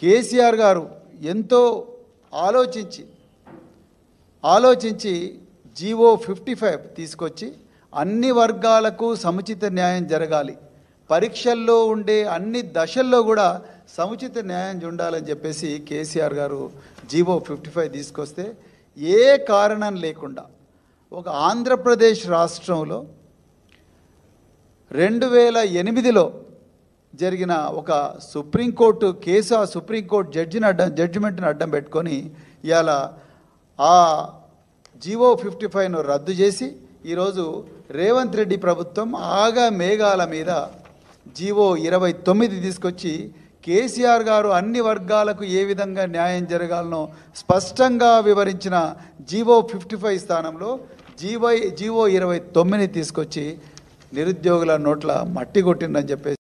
కేసీఆర్ గారు ఎంతో ఆలోచించి జీవో 55 తీసుకొచ్చి అన్ని వర్గాలకు సముచిత న్యాయం జరగాలి, పరీక్షల్లో ఉండే అన్ని దశల్లో కూడా సముచిత న్యాయం ఉండాలని చెప్పేసి కేసీఆర్ గారు జీవో 55 తీసుకొస్తే ఏ కారణం లేకుండా ఒక ఆంధ్రప్రదేశ్ రాష్ట్రంలో 2008లో జరిగిన ఒక సుప్రీంకోర్టు కేసు, ఆ సుప్రీంకోర్టు జడ్జిమెంట్ని అడ్డం పెట్టుకొని ఇవాళ ఆ జీవో 55ను రద్దు చేసి ఈరోజు రేవంత్ రెడ్డి ప్రభుత్వం ఆగా మేఘాల మీద జీవో 29 తీసుకొచ్చి కేసీఆర్ గారు అన్ని వర్గాలకు ఏ విధంగా న్యాయం జరగాలనో స్పష్టంగా వివరించిన జీవో 55 స్థానంలో జీవో 29 తీసుకొచ్చి నిరుద్యోగుల నోట్ల మట్టి కొట్టిందని చెప్పేసి